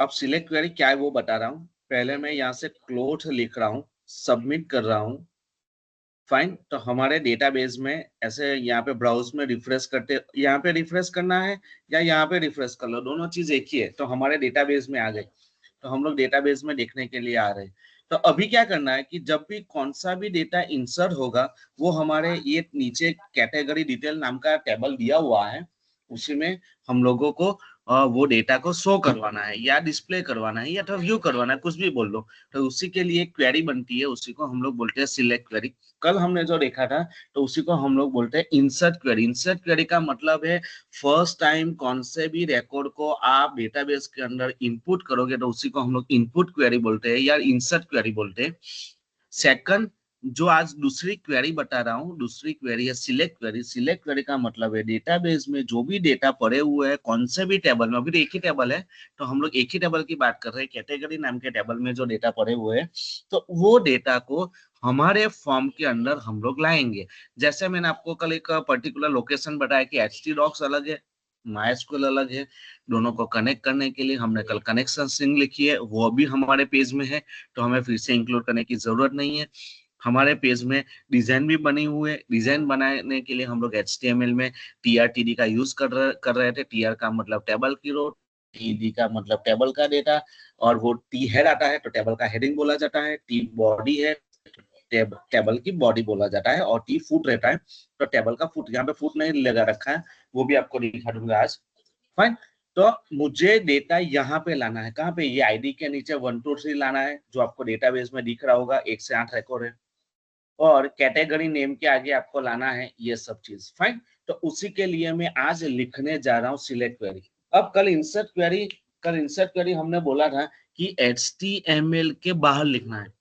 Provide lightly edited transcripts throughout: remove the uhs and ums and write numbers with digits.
अब select query क्या है वो बता रहा हूँ। पहले मैं यहाँ से क्लोथ लिख रहा हूँ, सबमिट कर रहा हूँ। फाइन, तो हमारे डेटाबेस में ऐसे यहाँ पे ब्राउज में रिफ्रेश करते, यहाँ पे रिफ्रेश करना है या यहाँ पे रिफ्रेश कर लो, दोनों चीज एक ही है। तो हमारे डेटाबेस में आ गए, तो हम लोग डेटाबेस में देखने के लिए आ रहे हैं। तो अभी क्या करना है कि जब भी कौन सा भी डेटा इंसर्ट होगा, वो हमारे ये नीचे कैटेगरी डिटेल नाम का टेबल दिया हुआ है, उसी में हम लोगों को वो डेटा को शो करवाना है या डिस्प्ले करवाना है या तो व्यू करवाना है, कुछ भी बोल लो। तो उसी के लिए क्वेरी बनती है, उसी को हम लोग बोलते हैं सिलेक्ट क्वेरी। कल हमने जो देखा था, तो उसी को हम लोग बोलते हैं इंसर्ट क्वेरी। इंसर्ट क्वेरी का मतलब है फर्स्ट टाइम कौन से भी रिकॉर्ड को आप डेटाबेस के अंदर इनपुट करोगे, तो उसी को हम लोग इनपुट क्वेरी बोलते हैं या इंसर्ट क्वेरी बोलते हैं। सेकंड, जो आज दूसरी क्वेरी बता रहा हूँ, दूसरी क्वेरी है सिलेक्ट क्वेरी। सिलेक्ट क्वेरी का मतलब है डेटाबेस में जो भी डेटा पड़े हुए हैं, कौन से भी टेबल में, अभी तो एक ही टेबल है, तो हम लोग एक ही टेबल की बात कर रहे हैं, कैटेगरी नाम के टेबल में जो डेटा पड़े हुए हैं, तो वो डेटा को हमारे फॉर्म के अंदर हम लोग लाएंगे। जैसे मैंने आपको कल एक पर्टिकुलर लोकेशन बताया कि htdocs अलग है, MySQL अलग है, दोनों को कनेक्ट करने के लिए हमने कल कनेक्शन स्ट्रिंग लिखी है, वो भी हमारे पेज में है, तो हमें फिर से इंक्लूड करने की जरूरत नहीं है। हमारे पेज में डिजाइन भी बनी हुई है, डिजाइन बनाने के लिए हम लोग HTML में TRTD का यूज कर रहे थे। TR का मतलब टेबल की रो, TD का मतलब टेबल का डेटा, और वो T हेड आता है तो टेबल का हेडिंग बोला जाता है, T बॉडी है टेबल की बॉडी बोला जाता है, और T फुट रहता है तो टेबल का फुट। यहाँ पे फुट नहीं लगा रखा है, वो भी आपको दिखा दूंगा आज। फाइन, तो मुझे डेटा यहाँ पे लाना है, कहाँ पे, ये आईडी के नीचे 1 2 3 लाना है, जो आपको डेटाबेस में दिख रहा होगा, 1 से 8 रिकॉर्ड है, और कैटेगरी नेम के आगे आपको लाना है ये सब चीज। फाइन, तो उसी के लिए मैं आज लिखने जा रहा हूँ सिलेक्ट क्वेरी। अब कल इंसर्ट क्वेरी हमने बोला था कि HTML के बाहर लिखना है।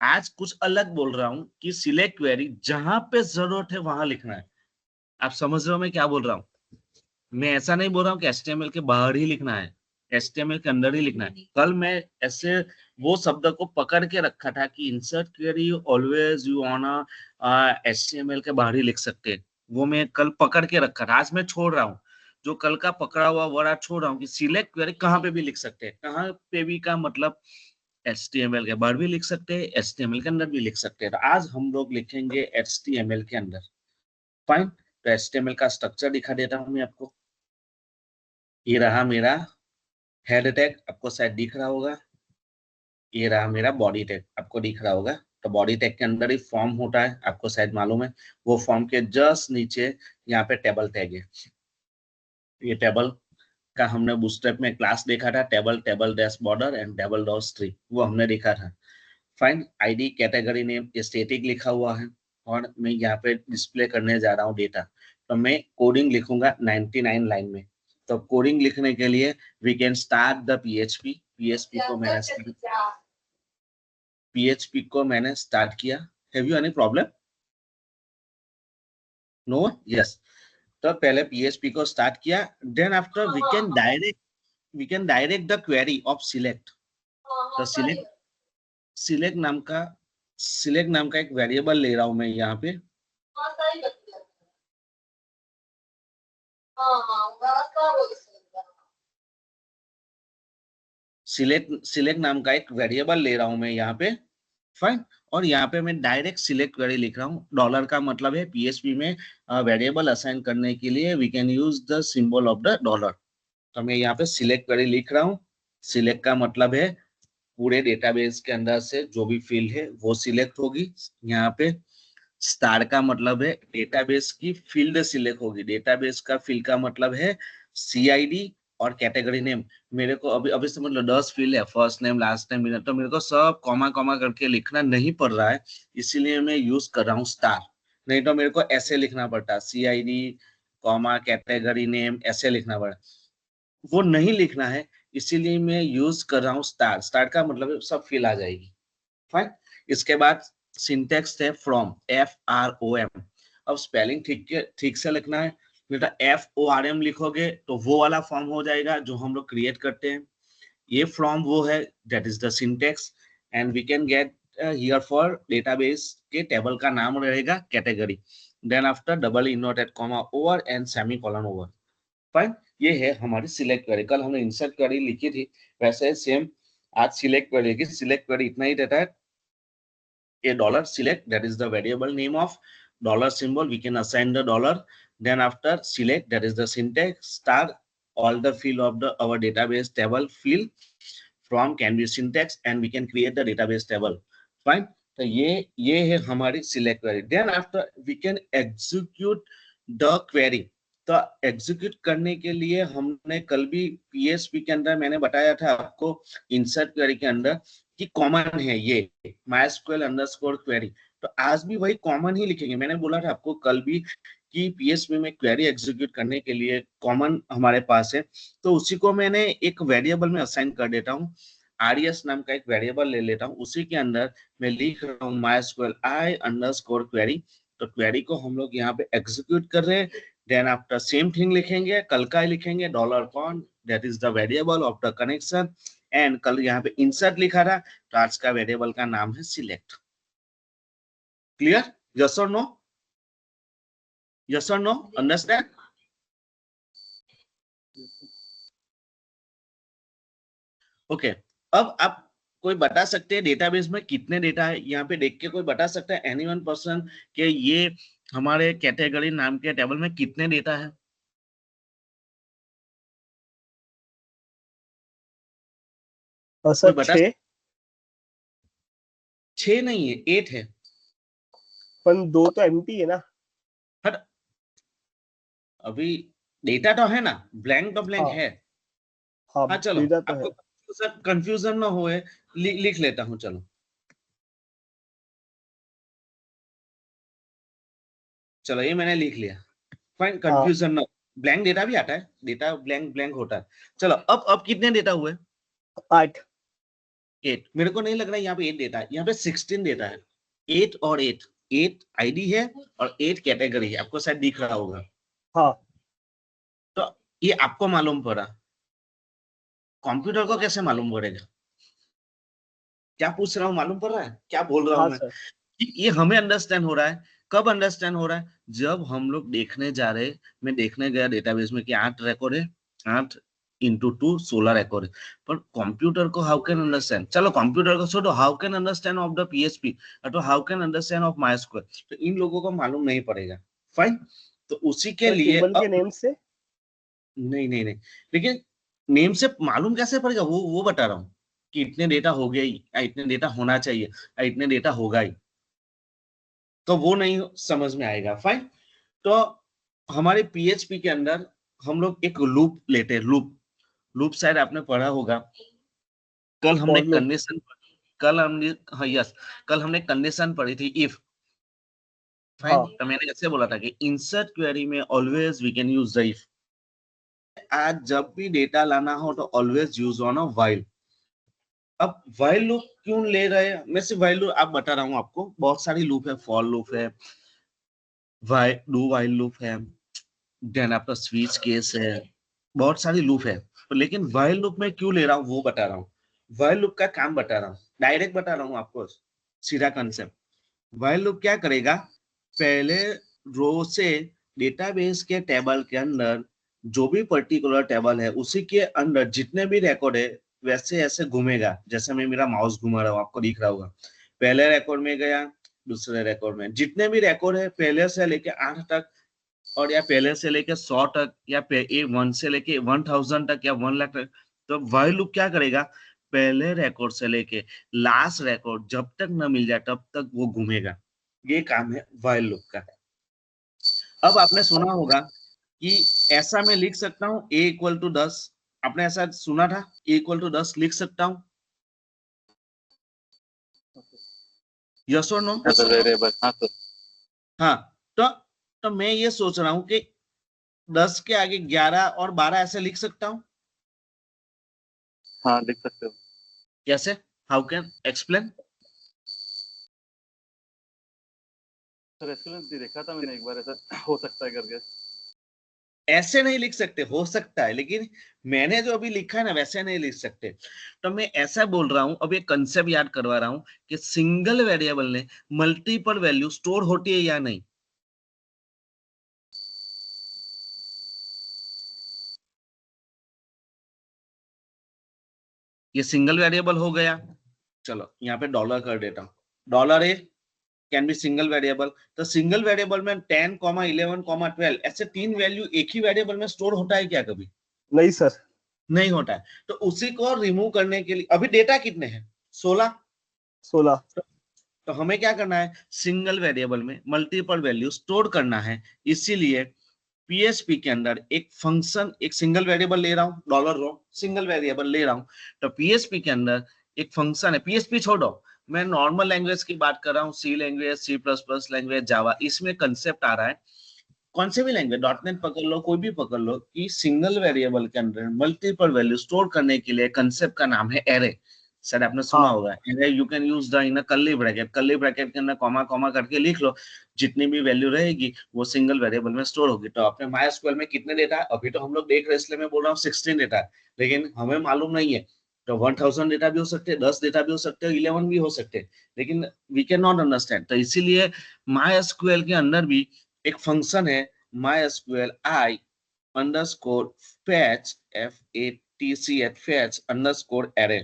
आज कुछ अलग बोल रहा हूँ कि सिलेक्ट क्वेरी जहां पे जरूरत है वहां लिखना है। आप समझ रहे हो मैं क्या बोल रहा हूँ? मैं ऐसा नहीं बोल रहा हूँ कि HTML के बाहर ही लिखना है, HTML के अंदर ही लिखना है। कल मैं ऐसे वो शब्द को पकड़ के रखा था कि insert query always you on HTML के बाहर ही लिख सकते हैं, वो मैं कल पकड़ के रखा था। आज मैं छोड़ रहा हूँ, जो कल का पकड़ा हुआ वर्ड आज छोड़ रहा हूँ कि सिलेक्ट क्वेरी कहाँ पे भी लिख सकते हैं। कहाँ पे भी का मतलब HTML के बाहर भी लिख सकते हैं, HTML के अंदर भी लिख सकते हैं। तो आज हम लोग लिखेंगे HTML के अंदर। फाइन, तो HTML का स्ट्रक्चर दिखा देता हूँ मैं आपको। ये रहा मेरा हेड टैग, आपको शायद दिख रहा होगा। ये रहा मेरा बॉडी टैग, आपको दिख रहा होगा। तो बॉडी टैग के अंदर ही फॉर्म होता है, आपको शायद मालूम है। वो फॉर्म के जस्ट नीचे यहाँ पे टेबल टैग है। ये टेबल का हमने बूटस्ट्रैप में क्लास देखा था, table, table dash border and table dot tree, वो हमने देखा था। Fine, ID, category name, static लिखा हुआ है, और मैं यहाँ पे डिस्प्ले करने जा रहा हूँ डेटा। तो मैं कोडिंग लिखूंगा 99 लाइन में। तो कोडिंग लिखने के लिए we can start the PHP को मैंने स्टार्ट किया। Have you any problem? No, yes. तो पहले पीएचपी को स्टार्ट किया, then after we can direct the query of select. तो सिलेक्ट नाम का सिलेक्ट नाम का एक वेरिएबल ले रहा हूं मैं यहाँ पे। सिलेक्ट नाम का एक वेरिएबल ले रहा हूं मैं यहाँ पे। फाइन, और यहाँ पे मैं डायरेक्ट सिलेक्ट क्वेरी लिख रहा हूँ। डॉलर का मतलब है पीएचपी में वेरिएबल असाइन करने के लिए we can use the symbol of the dollar. तो मैं यहाँ पे सिलेक्ट क्वेरी लिख रहा हूँ। सिलेक्ट का मतलब है पूरे डेटाबेस के अंदर से जो भी फील्ड है वो सिलेक्ट होगी। यहाँ पे स्टार का मतलब है डेटाबेस की फील्ड सिलेक्ट होगी। डेटाबेस का फील्ड का मतलब है CID और कैटेगरी नेम। मेरे को अभी अभी समझ लो 10 फील्ड है, फर्स्ट नेम, लास्ट नेम, तो मेरे को सब कॉमा कॉमा करके लिखना नहीं पड़ रहा है, इसीलिए मैं यूज कर रहा हूँ स्टार। नहीं तो मेरे को ऐसे लिखना पड़ता, CID कॉमा कैटेगरी नेम, ऐसे लिखना पड़ता। वो नहीं लिखना है, इसीलिए मैं यूज कर रहा हूँ स्टार। स्टार का मतलब सब फील्ड आ जाएगी। फाइन, इसके बाद सिंटेक्स है फ्रॉम, FROM। अब स्पेलिंग ठीक से लिखना है। बेटा FORM लिखोगे तो वो वाला फॉर्म हो जाएगा जो हम लोग क्रिएट करते हैं। ये फ्रॉम वो है, that is the syntax. And we can get here for database के टेबल का नाम रहेगा category, then after double inverted comma over and semicolon over. Fine, ये है हमारी सिलेक्ट क्वेरी। कल हमने इंसर्ट क्वेरी लिखी थी, वैसे सेम आज सिलेक्ट क्वेरी की। सिलेक्ट क्वेरी इतना ही रहता है, a dollar select, that is the variable name of dollar symbol, we can assign the dollar, then after select, that is the syntax star, all the field of the our database table field from can be syntax and we can create the database table. Fine. तो ये है हमारी select query. Then after we can execute the query. तो execute करने के लिए हमने कल भी पीएचपी के अंदर मैंने बताया था आपको, इंसर्ट क्वेरी के अंदर कि कॉमन है ये MySQL अंडरस्कोर क्वेरी। तो आज भी वही कॉमन ही लिखेंगे। मैंने बोला था आपको कल भी कि पीएचपी में क्वेरी एग्जीक्यूट करने के लिए कॉमन हमारे पास है, तो उसी को मैंने एक वेरिएबल में असाइन कर देता हूँ। आरईएस नाम का एक वेरिएबल ले लेता हूँ, उसी के अंदर मैं लिख रहा हूँ MySQL I अंडरस्कोर क्वेरी। तो क्वेरी को हम लोग यहाँ पे एग्जीक्यूट कर रहे हैं। देन आफ्टर सेम थिंग लिखेंगे, कल का ही लिखेंगे, $कॉन that is the variable of the connection. And कल यहाँ पे इंसर्ट लिखा था, तो आज का वेरिएबल का नाम है सिलेक्ट। क्लियर? यस और नो? यस और नो? अंडरस्टैंड? ओके। अब आप कोई बता सकते हैं डेटाबेस में कितने डेटा है? यहाँ पे देख के कोई बता सकता है एनीवन पर्सन कि ये हमारे कैटेगरी नाम के टेबल में कितने डेटा है? कोई सर बता? 6, 6 नहीं है, 8 है। पर 2 तो एम्प्टी है ना। हट, अभी डेटा तो है ना, ब्लैंक तो ब्लैंक हाँ है। हाँ, हाँ चलो, डेटा तो है। आपको सर कंफ्यूजन ना होए, लिख लेता हूँ। चलो चलो, ये मैंने लिख लिया। फाइन, हाँ, कंफ्यूजन ना। ब्लैंक डेटा भी आता है, डेटा ब्लैंक ब्लैंक होता है। चलो, अब कितने डेटा हुए? 8। 8। मेरे को नहीं लग रहा है यहाँ पे 8 डेटा है, यहाँ पे 16 डेटा है। 8 और 8, 8 आईडी है और 8 कैटेगरी है, आपको शायद दिख रहा होगा। हाँ तो ये आपको मालूम पड़ा, कंप्यूटर को कैसे मालूम पड़ेगा? क्या पूछ रहा हूँ, मालूम पड़ रहा है क्या बोल रहा हूँ हाँ मैं? सर। ये हमें अंडरस्टैंड हो रहा है। कब अंडरस्टैंड हो रहा है? जब हम लोग देखने जा रहे, मैं देखने गया डेटाबेस में कि 8 रिकॉर्ड है, 8 इंटू 2 16 रिकॉर्ड है। पर कंप्यूटर को हाउ कैन अंडरस्टैंड? चलो कंप्यूटर को छोड़ो, how can understand of the PHP, तो how can understand of MySQL? तो इन लोगों को मालूम नहीं पड़ेगा। फाइन। तो उसी के सर लिए टेबल के अब नेम से। नहीं नहीं नहीं, लेकिन नेम से मालूम कैसे पड़ेगा? वो बता रहा हूँ कि इतने डेटा हो गया ही, या इतने डेटा होना चाहिए, या इतने डेटा होगा ही, तो वो नहीं समझ में आएगा। फाइन। तो हमारे पीएचपी के अंदर हम लोग एक लूप लेते हैं। लूप, लूप शायद आपने पढ़ा होगा। कल हमने फॉर लूप। कंडीशन, कल हमने, हाँ यस, कल हमने कंडीशन पढ़ी थी, इफ। फाइन। हाँ तो मैंने ऐसे बोला था कि इंसर्ट क्वेरी में always we can use the if. आज जब भी डेटा लाना हो तो always use on a while. अब व्हाइल लूप क्यों ले रहे हैं? मैं सिर्फ व्हाइल लूप आप बता रहा हूँ आपको, बहुत सारी लूप है, फॉर लूप है, व्हाइल लूप है, देन आपका स्विच केस है, बहुत सारी लूप है। तो लेकिन व्हाइल लूप में क्यों ले रहा हूँ वो बता रहा हूँ। व्हाइल लूप का काम बता रहा हूँ, डायरेक्ट बता रहा हूँ आपको, सीधा कंसेप्ट। व्हाइल लूप क्या करेगा? पहले रो से डेटाबेस के टेबल के अंदर जो भी पर्टिकुलर टेबल है उसी के अंदर जितने भी रिकॉर्ड है वैसे ऐसे घूमेगा, जैसे मैं मेरा माउस घुमा रहा हूँ, आपको दिख रहा होगा। पहले रिकॉर्ड में गया, दूसरे रिकॉर्ड में, जितने भी रिकॉर्ड है पहले से लेके 8 तक, और या पहले से लेके 100 तक, या 1 से लेके 1000 तक, या 1 लाख तक। तो व्हाइल लूप क्या करेगा? पहले रिकॉर्ड से लेके लास्ट रिकॉर्ड जब तक न मिल जाए तब तक वो घूमेगा। ये काम है व्हाइल लूप का। अब आपने सुना होगा कि ऐसा मैं लिख सकता हूँ A=10। आपने ऐसा सुना था? A=10 लिख सकता हूँ, यस और नो? वेरिएबल, हाँ सर। हाँ। तो मैं ये सोच रहा हूँ कि 10 के आगे 11 और 12 ऐसे लिख सकता हूँ। हाँ लिख सकते हो कैसे? How can explain? Sir. Experience देखा था मैंने एक बार, ऐसा हो सकता है करके। ऐसे नहीं लिख सकते, हो सकता है, लेकिन मैंने जो अभी लिखा है ना वैसे नहीं लिख सकते। तो मैं ऐसा बोल रहा हूं, अब ये कंसेप्ट याद करवा रहा हूं कि सिंगल वेरिएबल ने मल्टीपल वैल्यू स्टोर होती है या नहीं। ये सिंगल वेरिएबल हो गया। चलो यहाँ पे डॉलर कर देता हूँ, dollar A can be single variable. तो सिंगल वेरिएबल में 10, 11, 12 ऐसे 3 वैल्यू एक ही वेरिएबल में स्टोर होता है क्या कभी? नहीं सर। नहीं होता है। तो उसी को रिमूव करने के लिए अभी डेटा कितने हैं? 16। तो हमें क्या करना है, सिंगल वेरिएबल में मल्टीपल वैल्यू स्टोर करना है। इसीलिए पीएचपी के अंदर एक फंक्शन, एक सिंगल वेरिएबल ले रहा हूँ, डॉलर रो सिंगल वेरिएबल ले रहा हूँ। तो पीएचपी के अंदर एक फंक्शन है, पीएचपी छोड़ो, मैं नॉर्मल लैंग्वेज की बात कर रहा हूँ, C language, C plus plus language, Java, इसमें कंसेप्ट आ रहा है, कौन से भी लैंग्वेज, डॉटनेट पकड़ लो, कोई भी पकड़ लो, कि सिंगल वेरिएबल के अंदर मल्टीपल वैल्यू स्टोर करने के लिए कंसेप्ट का नाम है एरे। सर आपने सुना होगा array, you can use the in curly bracket, curly bracket के अंदर कॉमा कॉमा करके लिख लो, जितनी भी वैल्यू रहेगी वो सिंगल वेरिएबल में स्टोर होगी। तो अपने MySQL में कितने डेटा है अभी तो हम लोग देख रहे हैं, इसलिए मैं बोल रहा हूँ 16 डेटा है, लेकिन हमें मालूम नहीं है, तो 1000 डेटा भी हो सकते हैं, 10 डेटा भी हो सकते हैं, 11 भी हो सकते हैं, लेकिन वी कैन नॉट अंडरस्टैंड। तो इसीलिए MySQL के अंदर भी एक फंक्शन है MySQL I underscore fetch FATCH fetch underscore array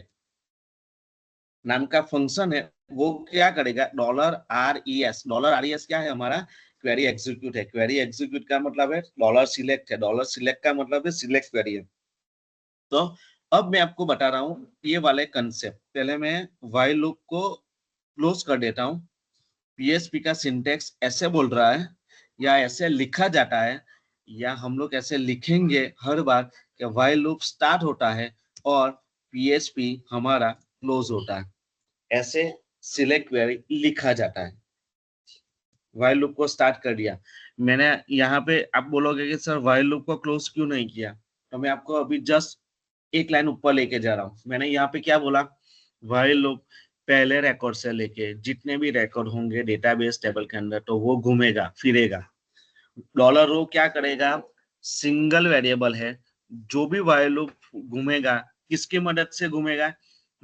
नाम का फंक्शन है। वो क्या करेगा, $RES, $RES क्या है हमारा, क्वेरी एग्जीक्यूट है। क्वेरी एग्जीक्यूट का मतलब है $सिलेक्ट है, $सिलेक्ट का मतलब है सिलेक्ट क्वेरी है। तो अब मैं आपको बता रहा हूँ ये वाले कंसेप्ट। पहले मैं व्हाइल लूप को क्लोज कर देता हूँ। पीएचपी का सिंटेक्स ऐसे बोल रहा है, या ऐसे लिखा जाता है, या हम लोग ऐसे लिखेंगे हर बार कि व्हाइल लूप स्टार्ट होता है और पीएचपी हमारा क्लोज होता है, ऐसे सिलेक्ट क्वेरी लिखा जाता है। व्हाइल लूप को स्टार्ट कर दिया मैंने, यहाँ पे आप बोलोगे कि सर व्हाइल लूप को क्लोज क्यों नहीं किया, तो मैं आपको अभी जस्ट एक लाइन ऊपर लेके जा रहा हूँ। मैंने यहाँ पे क्या बोला, व्हाइल लूप पहले रिकॉर्ड से लेके जितने भी रिकॉर्ड होंगे डेटाबेस टेबल के अंदर, तो वो घूमेगा फिरेगा। डॉलर रो क्या करेगा, सिंगल वेरिएबल है, जो भी व्हाइल लूप घूमेगा किसकी मदद से घूमेगा,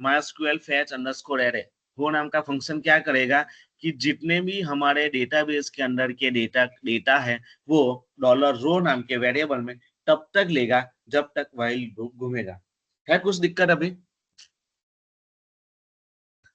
MySQL fetch underscore array वो नाम का फंक्शन क्या करेगा कि जितने भी हमारे डेटाबेस के अंदर के डेटा है वो डॉलर रो नाम के वेरिएबल में तब तक लेगा जब तक व्हाइल लूप घूमेगा। है कुछ दिक्कत अभी?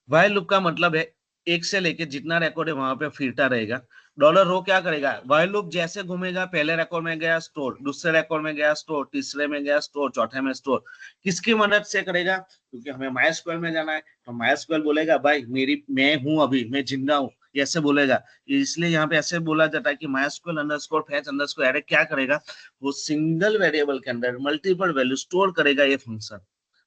व्हाइल लूप का मतलब है एक से लेके जितना रिकॉर्ड है वहां पे फिरता रहेगा। डॉलर रो क्या करेगा, व्हाइल लूप जैसे घूमेगा, पहले रिकॉर्ड में गया स्टोर, दूसरे रिकॉर्ड में गया स्टोर, तीसरे में गया स्टोर, चौथे में स्टोर, किसकी मदद से करेगा, क्योंकि हमें MySQL में जाना है तो MySQL बोलेगा भाई मैं हूं, अभी मैं जिंदा हूं, ऐसे बोलेगा। इसलिए यहाँ पे ऐसे बोला जाता है कि MySQL underscore fetch underscore array क्या करेगा, वो सिंगल वेरिएबल के अंदर मल्टीपल वैल्यू स्टोर करेगा। ये फंक्शन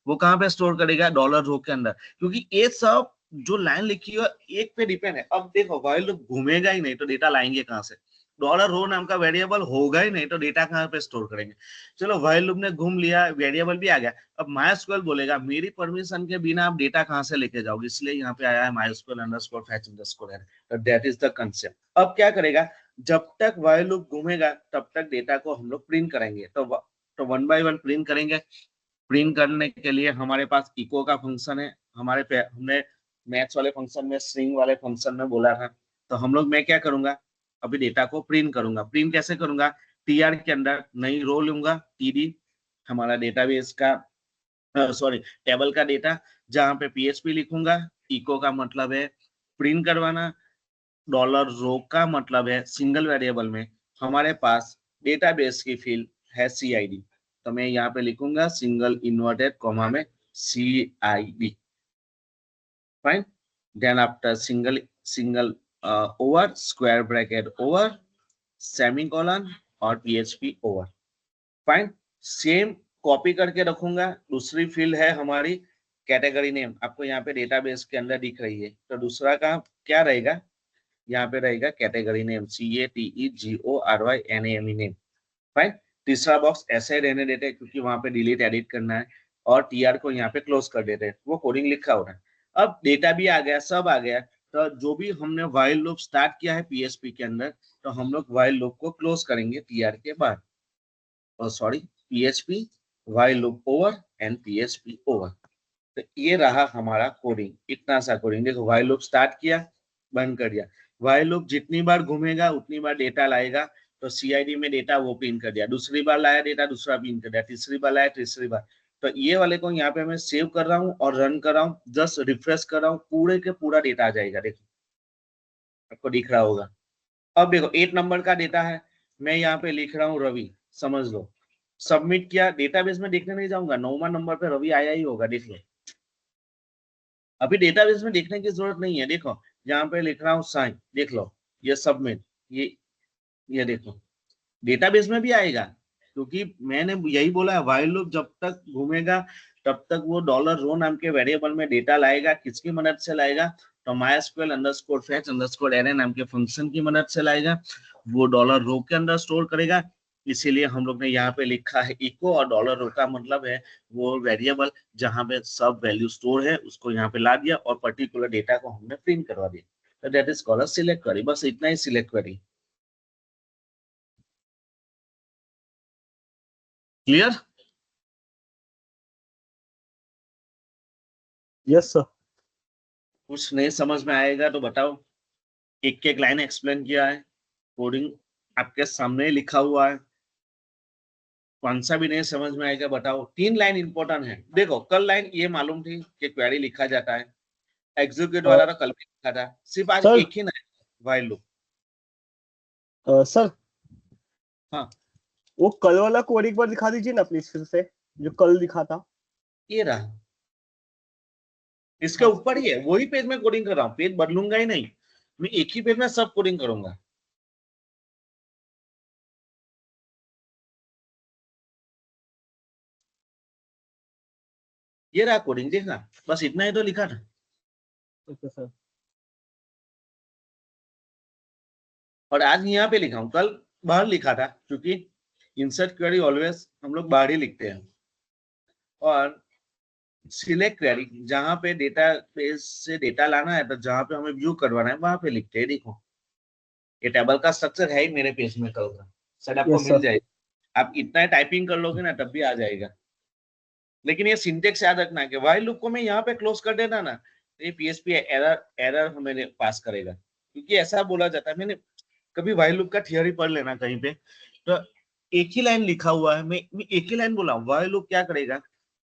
वो कहाँ पे स्टोर करेगा, डॉलर रो के अंदर, क्योंकि ये सब जो लाइन लिखी है एक पे डिपेंड है। अब देखो व्हाइल लूप घूमेगा ही नहीं तो डेटा लाएंगे कहाँ से, डॉलर रो नाम का वेरिएबल होगा ही नहीं तो डेटा कहाँ पे स्टोर करेंगे। चलो व्हाइल लूप ने घूम लिया, वेरिएबल भी आ गया, अब MySQL बोलेगा मेरी परमिशन के बिना आप डेटा कहाँ से लेके जाओगे, इसलिए यहाँ पे आया है MySQL underscore fetch underscore array, तो दैट इज द कंसेप्ट। अब क्या करेगा, जब तक व्हाइल लूप घूमेगा तब तक डेटा को हम लोग प्रिंट करेंगे, तो 1 by 1 प्रिंट करेंगे। प्रिंट करने के लिए हमारे पास इको का फंक्शन है, हमने मैथ्स वाले फंक्शन में, स्ट्रिंग वाले फंक्शन में बोला था। तो हम लोग, मैं क्या करूंगा, अभी डेटा को प्रिंट करूंगा। प्रिंट कैसे करूंगा, टीआर के अंदर नई रो लूंगा, टीडी हमारा डेटाबेस का, सॉरी टेबल का डेटा, जहां पे पीएचपी लिखूंगा। इको का मतलब है प्रिंट करवाना, डॉलर रो का मतलब है सिंगल वेरिएबल में हमारे पास डेटाबेस की फील्ड है CID, तो मैं यहाँ पे लिखूंगा सिंगल इन्वर्टेड कॉमा में CID, fine. Then after single over square bracket over semicolon और PHP over, fine. Same copy करके रखूंगा। दूसरी फील्ड है हमारी कैटेगरी नेम, आपको यहाँ पे डेटाबेस के अंदर दिख रही है, तो दूसरा का क्या रहेगा, यहाँ पे रहेगा category name, CATEGORYNAME name, fine. तीसरा बॉक्स ऐसे रहने देते हैं क्योंकि वहां पे डिलीट एडिट करना है, और TR को यहाँ पे क्लोज कर देते हैं, वो कोडिंग लिखा हो रहा है। अब डेटा भी आ गया, सब आ गया, तो जो भी हमने व्हाइल लूप स्टार्ट किया है PHP के अंदर, तो हम लोग व्हाइल लूप को क्लोज करेंगे TR के बाद, sorry PHP while loop over and PHP over. तो ये रहा हमारा कोडिंग, इतना सा कोडिंग। देखो व्हाइल लूप स्टार्ट किया, बंद कर दिया, व्हाइल लूप जितनी बार घूमेगा उतनी बार डेटा लाएगा, तो CID में डेटा वो प्रिंट कर दिया, दूसरी बार लाया डेटा दूसरा प्रिंट कर दिया, तीसरी बार लाया तीसरी बार, तो ये वाले को यहाँ पे मैं सेव कर रहा हूँ और रन कर रहा हूँ, जस्ट रिफ्रेश कर रहा हूँ, पूरे के पूरा डेटा आ जाएगा। देखो आपको दिख रहा होगा। अब देखो 8 नंबर का डेटा है, मैं यहाँ पे लिख रहा हूँ रवि, समझ लो। सबमिट किया, डेटाबेस में देखने नहीं जाऊंगा, 9वां नंबर पे रवि आया ही होगा, देख लो। अभी डेटाबेस में देखने की जरूरत नहीं है। देखो यहाँ पे लिख रहा हूँ साइन, देख लो, ये सबमिट, ये देखो डेटाबेस में भी आएगा, क्योंकि मैंने यही बोला है, व्हाइल लूप जब तक घूमेगा तब तक वो डॉलर रो नाम के वेरिएबल में डेटा लाएगा। किसकी मदद से लाएगा? तो MySQL underscore fetch underscore array नाम के फंक्शन की मदद से लाएगा। वो डॉलर रो के अंदर स्टोर करेगा। इसीलिए हम लोग ने यहाँ पे लिखा है इको, और डॉलर रो का मतलब है वो वेरिएबल जहां पे सब वैल्यू स्टोर है उसको यहाँ पे ला दिया और पर्टिकुलर डेटा को हमने प्रिंट करवा दिया। तो that is called select query. बस इतना ही select query. Clear? Yes sir. कुछ नहीं समझ में आएगा तो बताओ। एक एक लाइन एक्सप्लेन किया है, कोडिंग आपके सामने ही लिखा हुआ है। कौन सा भी नहीं समझ में आएगा बताओ। 3 लाइन इंपॉर्टेंट है। देखो कल लाइन ये मालूम थी कि क्वेरी लिखा जाता है, एग्जीक्यूट वाला तो कल भी लिखा था, सिर्फ आज सर एक ही ना व्हाइल लूप। सर हाँ वो कल वाला कोड एक बार दिखा दीजिए ना प्लीज, फिर से जो कल दिखा था। ये रहा, इसके ऊपर ही है, वही पेज में कोडिंग कर रहा हूँ, पेज बदलूंगा ही नहीं, मैं एक ही पेज में सब कोडिंग करूंगा। ये रहा कोडिंग, देखना बस इतना ही तो लिखा था। Okay sir. और आज यहाँ पे लिखा हूँ, कल बाहर लिखा था, क्योंकि इंसर्ट क्वेरी ऑलवेज हम लोग बाहर ही लिखते हैं। और सिलेक्ट क्वेरी जहां पे डेटा बेस से डेटा लाना है, तो जहां पे हमें व्यू करवाना है वहां पे लिखते हैं। देखो ये टेबल का स्ट्रक्चर है ही मेरे पेज में कल का, शायद आपको यस मिल सर। जाएगा। आप इतना टाइपिंग कर लोगे ना तब भी आ जाएगा। लेकिन ये सिंटेक्स याद रखना है कि व्हाइल लूप को मैं यहाँ पे क्लोज कर देता ना, तो ये पीएचपी एरर हमें पास करेगा, क्योंकि ऐसा बोला जाता है। मैंने कभी व्हाइल लूप का थियरी पढ़ लेना कहीं पे, तो एक ही लाइन लिखा हुआ है, मैं एक ही लाइन बोला हूँ। व्हाइल लूप क्या करेगा,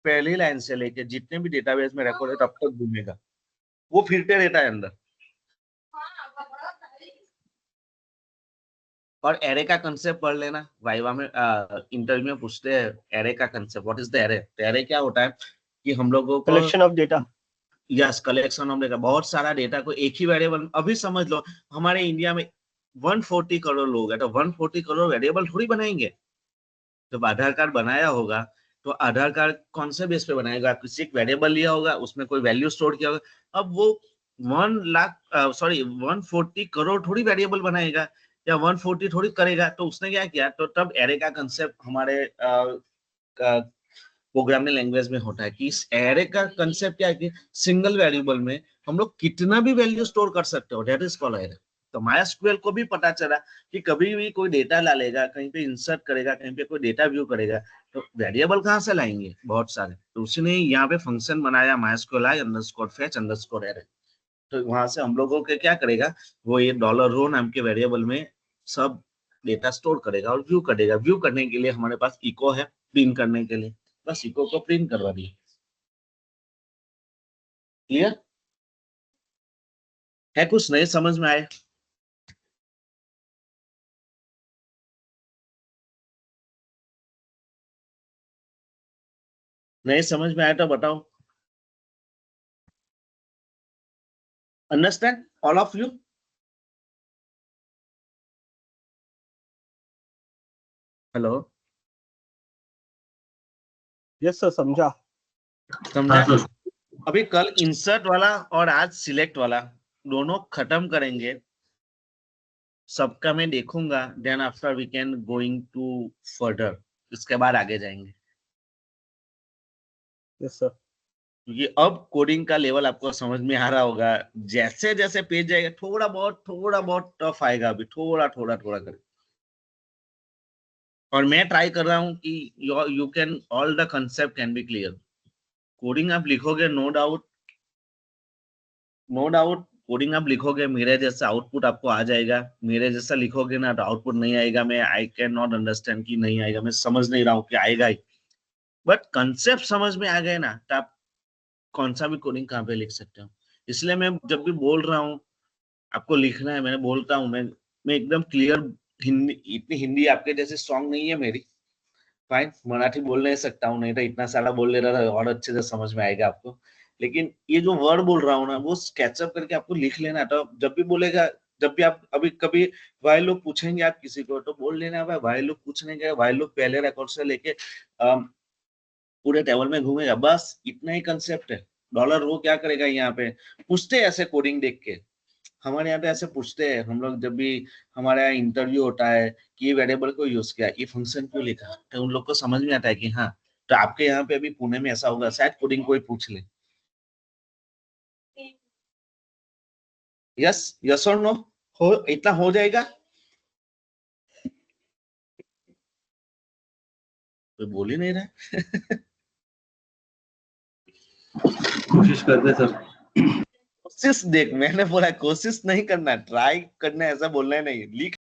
पहली लाइन से लेके जितने भी डेटाबेस में रिकॉर्ड है तब तक घूमेगा, वो फिरते रहता है अंदर। और एरे का कंसेप्ट पढ़ लेना, वाइवा में इंटरव्यू में पूछते हैं एरे का concept, what is the array. तो एरे क्या होता है कि हम लोगों को collection of data. Yes collection of data, बहुत सारा डेटा को एक ही वेरिएबल। अभी समझ लो हमारे इंडिया में 140 करोड़ लोग हैं, तो 140 करोड़ वेरिएबल थोड़ी बनाएंगे। जब आधार कार्ड बनाया होगा तो आधार कार्ड कौन से बेस पे बनाएगा, किसी एक वेरिएबल लिया होगा, उसमें कोई वैल्यू स्टोर किया होगा। अब वो 140 करोड़ थोड़ी वेरिएबल बनाएगा या 140 थोड़ी करेगा। तो उसने क्या किया, तो तब एरे का कंसेप्ट हमारे प्रोग्रामिंग लैंग्वेज में होता है कि इस एरे का कंसेप्ट क्या है कि सिंगल वेरिएबल में हम लोग कितना भी वैल्यू स्टोर कर सकते हो, दैट इज कॉल्ड एरे। तो MySQL को भी पता चला कि कभी भी कोई डेटा डालेगा, कहीं पे इंसर्ट करेगा, कहीं पे कोई डेटा व्यू करेगा, तो वेरिएबल कहाँ से लाएंगे, बहुत सारे। तो उसने यहाँ पे फंक्शन बनाया MySQL underscore fetch underscore array. तो वहां से हम लोगों के क्या करेगा, वो ये डॉलर रो नाम के वेरिएबल में सब डेटा स्टोर करेगा और व्यू करेगा। व्यू करने के लिए हमारे पास इको है, प्रिंट करने के लिए बस इको को प्रिंट करवा दिए। क्लियर है? कुछ नहीं समझ में आए? नहीं समझ में आया तो बताओ। Understand all of you? Hello, yes sir, समझा। समझा? अभी कल इंसर्ट वाला और आज सिलेक्ट वाला दोनों खत्म करेंगे, सबका मैं देखूंगा। Then after we can going to further, इसके बाद आगे जाएंगे। Yes sir. क्योंकि अब कोडिंग का लेवल आपको समझ में आ रहा होगा। जैसे जैसे पेज जाएगा थोड़ा बहुत टफ आएगा, अभी थोड़ा थोड़ा थोड़ा कर। और मैं ट्राई कर रहा हूँ कि you can all the concept can be clear. Coding आप लिखोगे, नो डाउट कोडिंग आप लिखोगे, मेरे जैसा आउटपुट आपको आ जाएगा। मेरे जैसा लिखोगे ना तो आउटपुट नहीं आएगा। मैं आई कैन नॉट अंडरस्टैंड कि नहीं आएगा, मैं समझ नहीं रहा हूँ कि आएगा ही। बट कंसेप्ट समझ में आ गए ना तो आप कौन सा भी कोडिंग कहाँ पे लिख सकते हो। इसलिए मैं जब भी बोल रहा हूँ आपको लिखना है, मैंने बोलता हूँ मैं एकदम क्लियर हिंदी, इतनी हिंदी आपके जैसे स्ट्रांग नहीं है मेरी, फाइन, मराठी बोल नहीं सकता हूँ, नहीं तो इतना सारा बोल ले रहा था और अच्छे से समझ में आएगा आपको। लेकिन ये जो वर्ड बोल रहा हूँ ना वो स्केचअप करके आपको लिख लेना, तो जब भी बोलेगा, जब भी आप अभी कभी भाई लोग पूछेंगे आप किसी को तो बोल लेना भाई लोग पूछने गए, भाई लोग पहले रिकॉर्ड से लेके पूरे टेबल में घूमेगा, बस इतना ही कंसेप्ट है। डॉलर वो क्या करेगा यहाँ पे, पूछते हैं ऐसे कोडिंग देख के, हमारे यहाँ पे ऐसे पूछते हैं हम लोग जब भी हमारे यहाँ इंटरव्यू होता है कि ये वेरिएबल को यूज किया, ये फंक्शन क्यों लिखा, तो उन लोग को समझ में आता है कि हाँ, तो आपके यहाँ पे अभी पुणे में ऐसा होगा, शायद कोडिंग कोई पूछ ले। यस, यस और नो, हो इतना हो जाएगा, कोई बोल ही नहीं रहा। कोशिश करते सर। कोशिश देख, मैंने बोला कोशिश नहीं करना, ट्राई करना, ऐसा बोलना है नहीं, लिख